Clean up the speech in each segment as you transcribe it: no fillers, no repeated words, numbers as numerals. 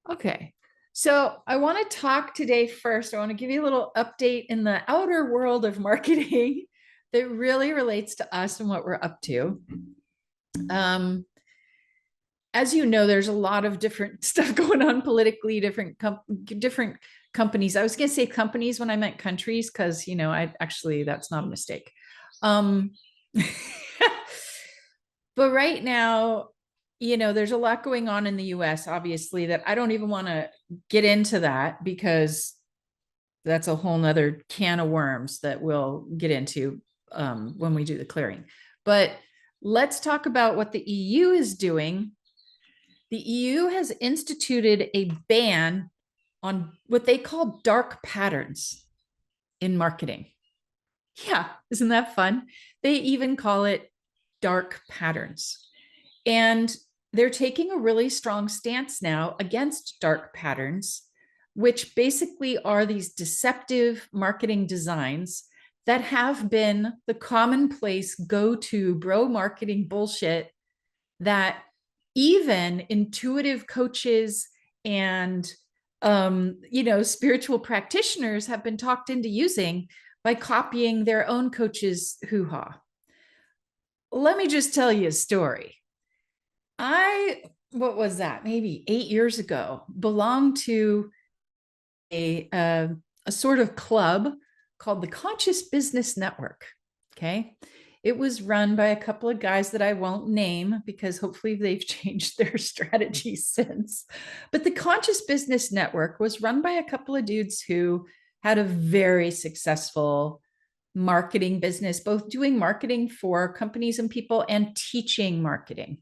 Okay. So I want to talk today first. I want to give you a little update in the outer world of marketing that really relates to us and what we're up to. Um, as you know, there's a lot of different stuff going on politically, different companies. I was going to say companies when I meant countries, because I actually that's not a mistake. Um, but right now, there's a lot going on in the US, obviously, that I don't even want to get into that because that's a whole nother can of worms that we'll get into when we do the clearing. But let's talk about what the EU is doing. The EU has instituted a ban on what they call dark patterns in marketing. Yeah, isn't that fun? They even call it dark patterns. And they're taking a really strong stance now against dark patterns, which basically are these deceptive marketing designs that have been the commonplace go-to bro marketing bullshit that even intuitive coaches and spiritual practitioners have been talked into using by copying their own coaches' hoo-ha. Let me just tell you a story. What was that? Maybe 8 years ago, belonged to a sort of club called the Conscious Business Network. Okay. It was run by a couple of guys that I won't name because hopefully they've changed their strategy since. But the Conscious Business Network was run by a couple of dudes who had a very successful marketing business, both doing marketing for companies and people and teaching marketing.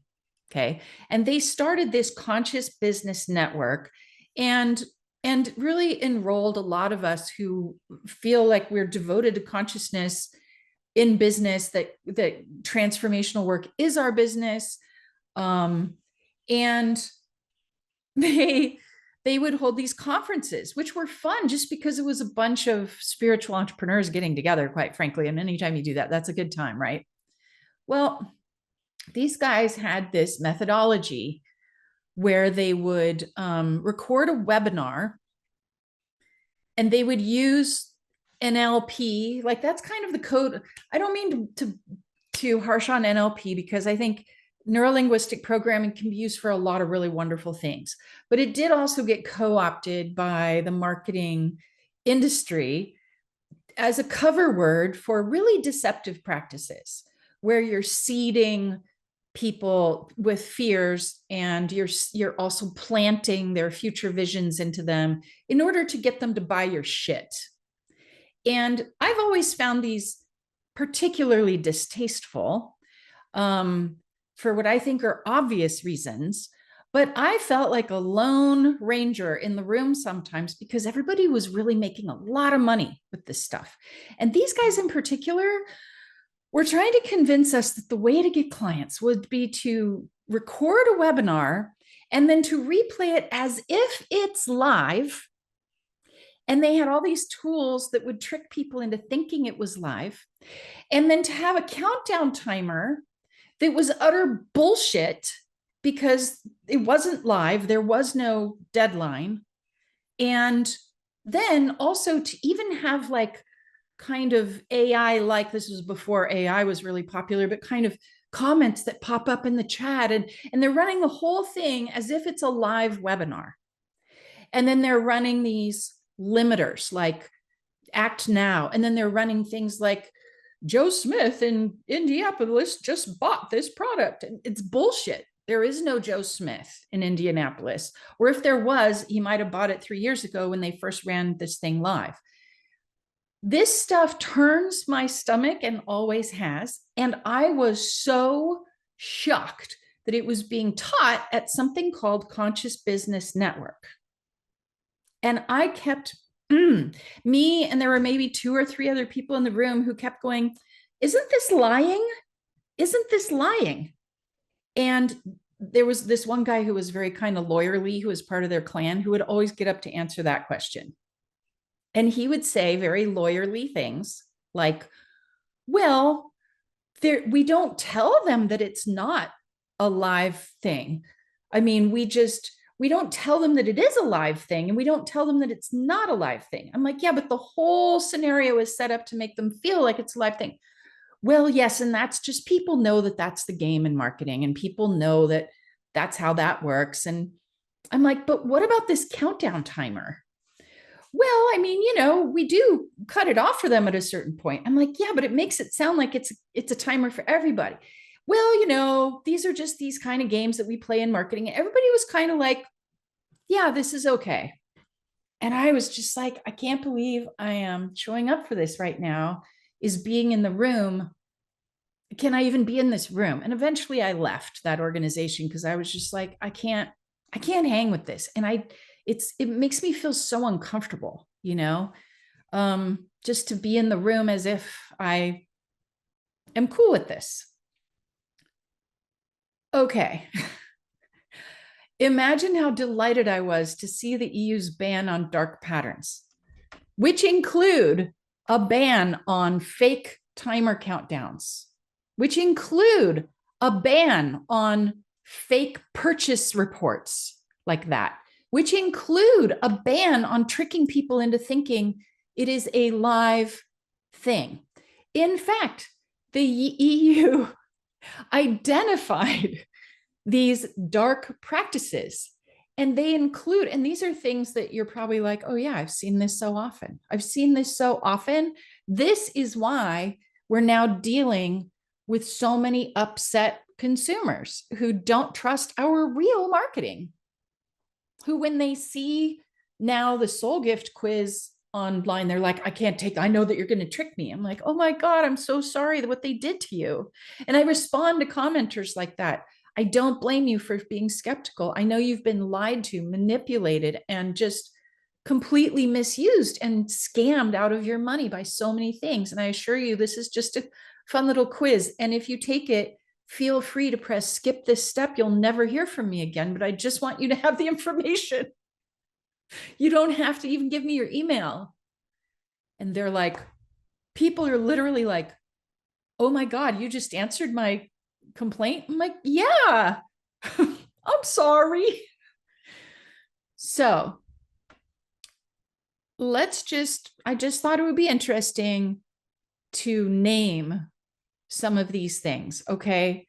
Okay. And they started this Conscious Business Network and really enrolled a lot of us who feel like we're devoted to consciousness in business, that transformational work is our business. And they would hold these conferences, which were fun just because it was a bunch of spiritual entrepreneurs getting together, quite frankly. And anytime you do that, that's a good time, right? Well, these guys had this methodology where they would record a webinar and they would use NLP. Like that's kind of the code. I don't mean to harsh on NLP because I think neurolinguistic programming can be used for a lot of really wonderful things, but it did also get co-opted by the marketing industry as a cover word for really deceptive practices where you're seeding people with fears and you're also planting their future visions into them in order to get them to buy your shit. And I've always found these particularly distasteful for what I think are obvious reasons. But I felt like a lone ranger in the room sometimes because everybody was really making a lot of money with this stuff. And these guys in particular were trying to convince us that the way to get clients would be to record a webinar and then to replay it as if it's live. And they had all these tools that would trick people into thinking it was live. And then to have a countdown timer that was utter bullshit because it wasn't live. There was no deadline. And then also to even have like kind of AI, like this was before AI was really popular, but kind of comments that pop up in the chat. And they're running the whole thing as if it's a live webinar. And then they're running these limiters like act now. And then they're running things like Joe Smith in Indianapolis just bought this product. And it's bullshit. There is no Joe Smith in Indianapolis. Or if there was, he might have bought it 3 years ago when they first ran this thing live. This stuff turns my stomach and always has. And I was so shocked that it was being taught at something called Conscious Business Network. And I kept me, and there were maybe 2 or 3 other people in the room who kept going, isn't this lying? Isn't this lying? And there was this one guy who was very kind of lawyerly, who was part of their clan, who would always get up to answer that question. And he would say very lawyerly things like, well, we don't tell them that it's not a live thing. I mean, we don't tell them that it is a live thing and we don't tell them that it's not a live thing. I'm like, yeah, but the whole scenario is set up to make them feel like it's a live thing. Well, yes. And that's just, people know that that's the game in marketing and people know that that's how that works. And I'm like, but what about this countdown timer? Well, I mean, we do cut it off for them at a certain point. I'm like, yeah, but it makes it sound like it's a timer for everybody. Well, these are just these kind of games that we play in marketing. And everybody was kind of like, yeah, this is okay. And I was just like, I can't believe I am showing up for this right now, is being in the room. Can I even be in this room? And eventually I left that organization because I was just like, I can't hang with this. And it makes me feel so uncomfortable, just to be in the room as if I am cool with this. Okay. Imagine how delighted I was to see the EU's ban on dark patterns, which include a ban on fake timer countdowns, which include a ban on fake purchase reports like that, which include a ban on tricking people into thinking it is a live thing. In fact, the EU identified these dark practices, and they include, and these are things that you're probably like, oh yeah, I've seen this so often. I've seen this so often. This is why we're now dealing with so many upset consumers who don't trust our real marketing, who, when they see now the soul gift quiz online, they're like, I know that you're going to trick me. I'm like, oh my God, I'm so sorry that what they did to you. And I respond to commenters like that. I don't blame you for being skeptical. I know you've been lied to, manipulated, and just completely misused and scammed out of your money by so many things. And I assure you, this is just a fun little quiz. And if you take it, feel free to press skip this step. You'll never hear from me again, but I just want you to have the information. You don't have to even give me your email. And they're like, people are literally like, oh my God, you just answered my complaint. I'm like, yeah, I'm sorry. So I just thought it would be interesting to name some of these things. Okay.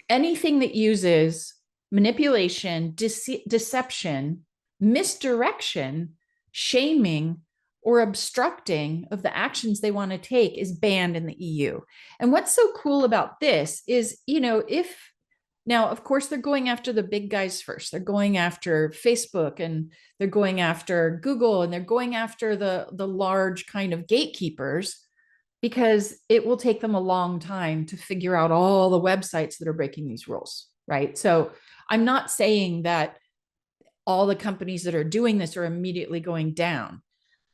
Anything that uses manipulation, deception, misdirection, shaming, or obstructing of the actions they want to take is banned in the EU. And what's so cool about this is, now, of course, they're going after the big guys first. They're going after Facebook, and they're going after Google, and they're going after the large kind of gatekeepers, because it will take them a long time to figure out all the websites that are breaking these rules, right? So I'm not saying that all the companies that are doing this are immediately going down.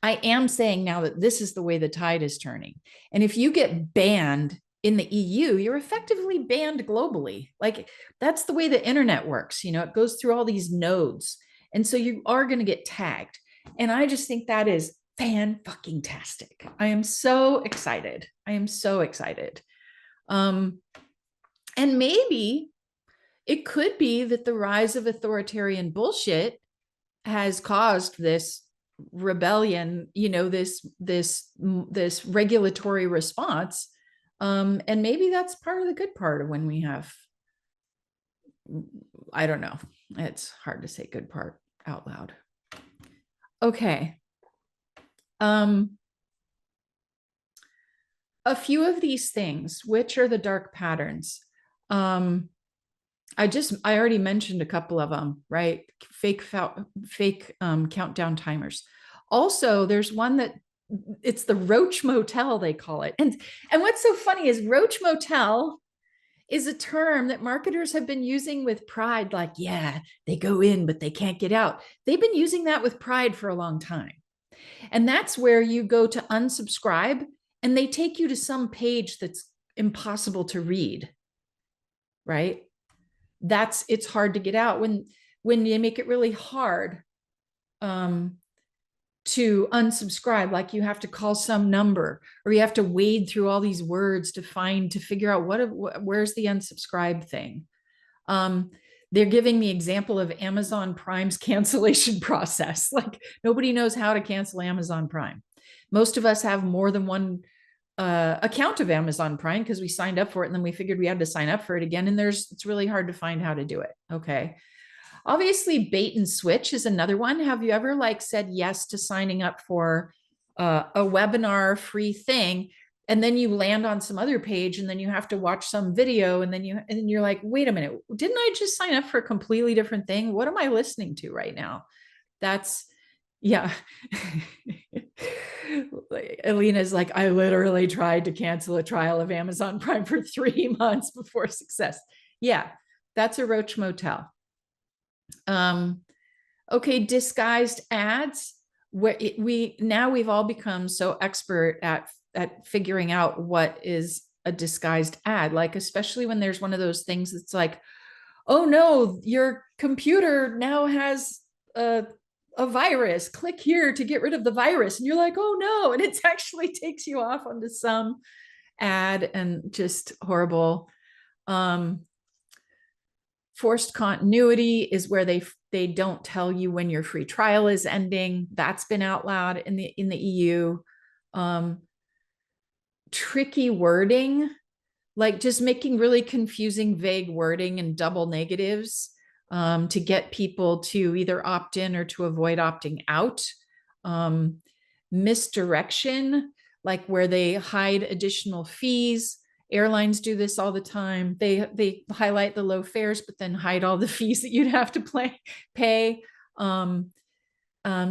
I am saying now that this is the way the tide is turning. And if you get banned in the EU, you're effectively banned globally. Like, that's the way the internet works. It goes through all these nodes. And so you are going to get tagged. And I just think that is fan-fucking-tastic. I am so excited. And maybe it could be that the rise of authoritarian bullshit has caused this rebellion, this regulatory response. And maybe that's part of the good part of when we have, I don't know. It's hard to say good part out loud. Okay. A few of these things, which are the dark patterns. I already mentioned a couple of them, right? Fake countdown timers. Also, there's one that it's the Roach motel, they call it. And what's so funny is Roach motel is a term that marketers have been using with pride. Like, yeah, they go in, but they can't get out. They've been using that with pride for a long time. And that's where you go to unsubscribe and they take you to some page that's impossible to read, right? It's hard to get out when you make it really hard to unsubscribe. Like, you have to call some number, or you have to wade through all these words to figure out where's the unsubscribe thing. They're giving the example of Amazon Prime's cancellation process. Like nobody knows how to cancel Amazon Prime. Most of us have more than one account of Amazon Prime because we signed up for it and then we figured we had to sign up for it again. And it's really hard to find how to do it. Okay. Obviously, bait and switch is another one. Have you ever like said yes to signing up for a webinar free thing, and then you land on some other page, and then you have to watch some video, and then you're like, wait a minute, didn't I just sign up for a completely different thing? What am I listening to right now? That's yeah. Alina's like, I literally tried to cancel a trial of Amazon Prime for 3 months before success. Yeah, that's a Roach motel. Okay, disguised ads. Where we've all become so expert at figuring out what is a disguised ad, like especially when there's one of those things that's like, oh no, your computer now has a virus. Click here to get rid of the virus, and you're like, oh no, and it actually takes you off onto some ad, and just horrible. Forced continuity is where they don't tell you when your free trial is ending. That's been outlawed in the EU. Tricky wording, like just making really confusing, vague wording and double negatives to get people to either opt in or to avoid opting out. Misdirection, like where they hide additional fees. Airlines do this all the time. They highlight the low fares, but then hide all the fees that you'd have to pay.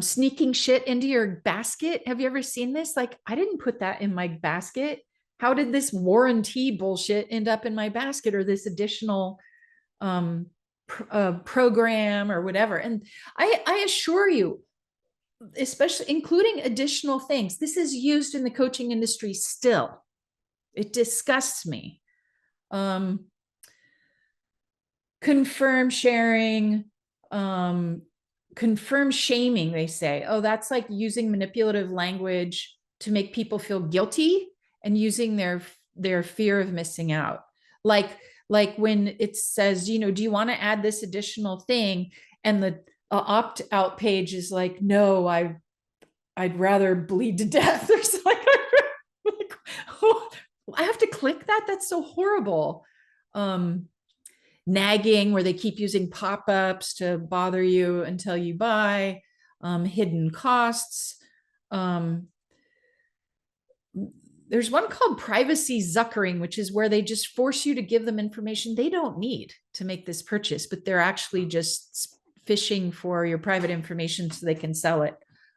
Sneaking shit into your basket. Have you ever seen this? Like, I didn't put that in my basket. How did this warranty bullshit end up in my basket, or this additional program or whatever? And I assure you, especially including additional things, this is used in the coaching industry still. It disgusts me. Confirm sharing, confirm shaming, they say. Oh, that's like using manipulative language to make people feel guilty and using their fear of missing out. Like when it says, do you want to add this additional thing? And the opt-out page is like, no, I'd rather bleed to death. There's like, oh, I have to click that? That's so horrible. Nagging, where they keep using pop-ups to bother you until you buy. Hidden costs. There's one called privacy zuckering, which is where they just force you to give them information they don't need to make this purchase, but they're actually just fishing for your private information so they can sell it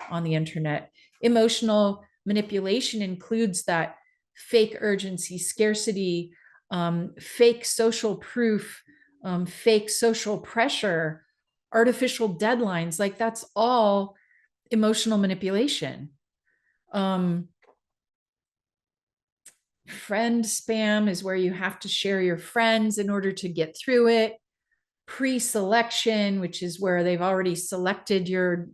on the internet. Emotional manipulation includes that fake urgency, scarcity, fake social proof, fake social pressure, artificial deadlines. Like that's all emotional manipulation. Friend spam is where you have to share your friends in order to get through it. Pre-selection, which is where they've already selected your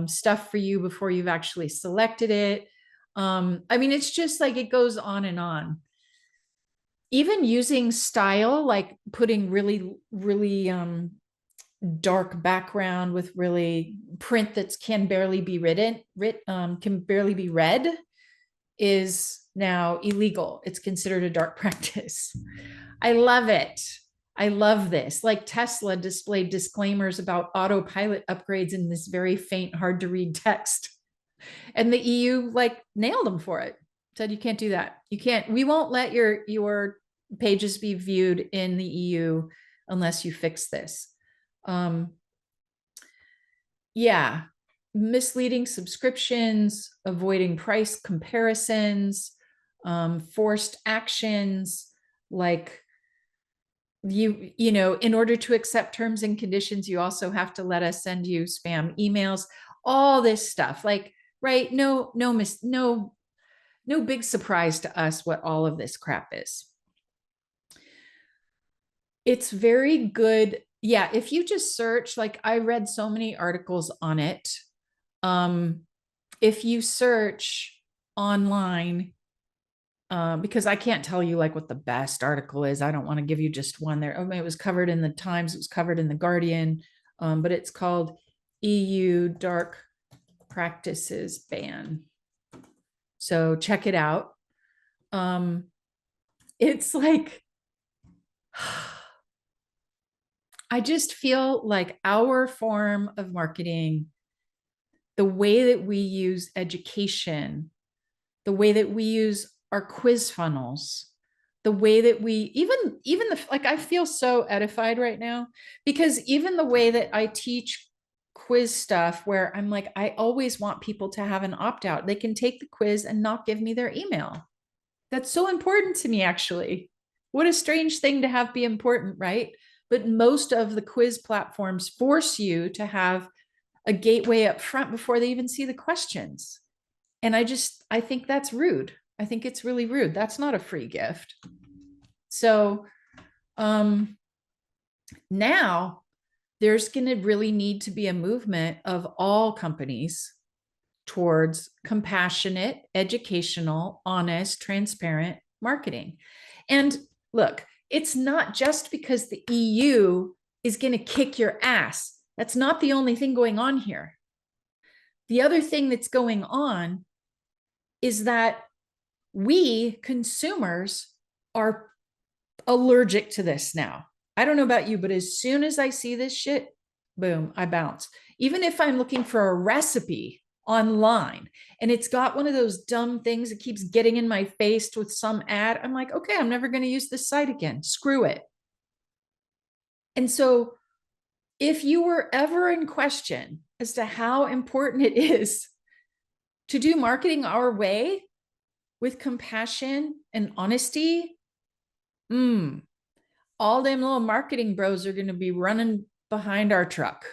stuff for you before you've actually selected it. I mean, it's just like it goes on and on. Even using style, like putting really, really dark background with really print that can barely be can barely be read, is now illegal. It's considered a dark practice. I love it. I love this. Like Tesla displayed disclaimers about autopilot upgrades in this very faint, hard to read text. And the EU like nailed them for it. Said you can't do that. You can't, we won't let your pages be viewed in the EU unless you fix this. Yeah. Misleading subscriptions, avoiding price comparisons, forced actions, like in order to accept terms and conditions, you also have to let us send you spam emails, all this stuff. Like, right? No big surprise to us what all of this crap is. It's very good. Yeah, if you just search, like I read so many articles on it. If you search online, because I can't tell you like what the best article is. I don't want to give you just one there. I mean, it was covered in the Times, it was covered in the Guardian, but it's called EU Dark Practices Ban. So check it out. It's like, I just feel like our form of marketing, the way that we use education, the way that we use our quiz funnels, the way that we even the like, I feel so edified right now because even the way that I teach quiz stuff where I'm like, I always want people to have an opt-out. They can take the quiz and not give me their email. That's so important to me, actually. What a strange thing to have be important, right? But most of the quiz platforms force you to have a gateway up front before they even see the questions. And I think that's rude. I think it's really rude. That's not a free gift. So now there's going to really need to be a movement of all companies towards compassionate, educational, honest, transparent marketing. And look, it's not just because the EU is going to kick your ass. That's not the only thing going on here. The other thing that's going on is that we consumers are allergic to this now. I don't know about you, but as soon as I see this shit, boom, I bounce. Even if I'm looking for a recipe online and it's got one of those dumb things that keeps getting in my face with some ad, I'm like, okay, I'm never going to use this site again. Screw it. And so if you were ever in question as to how important it is to do marketing our way with compassion and honesty, all them little marketing bros are going to be running behind our truck.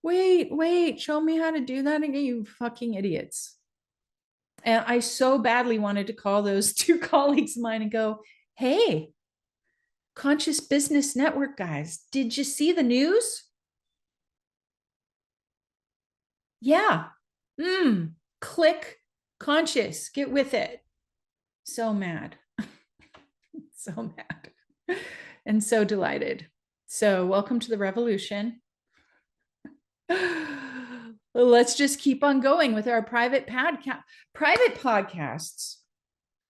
Wait, show me how to do that again, you fucking idiots. And I so badly wanted to call those two colleagues of mine and go, hey, Conscious Business Network guys, did you see the news? Yeah. Click conscious, get with it. So mad. So mad. And so delighted. So welcome to the revolution. Let's just keep on going with our private podcasts,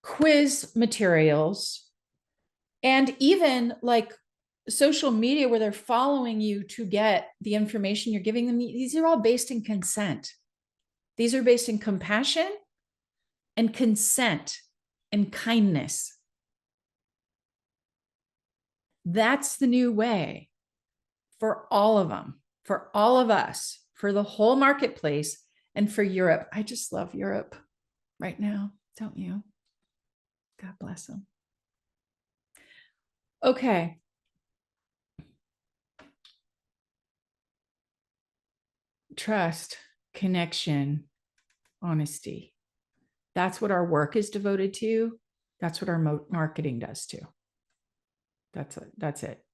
quiz materials, and even like social media where they're following you to get the information you're giving them. These are all based in consent. These are based in compassion and consent and kindness. That's the new way for all of them, for all of us, for the whole marketplace, and for Europe. I just love Europe right now, don't you? God bless them. Okay. Trust, connection, honesty. That's what our work is devoted to. That's what our marketing does too. That's it.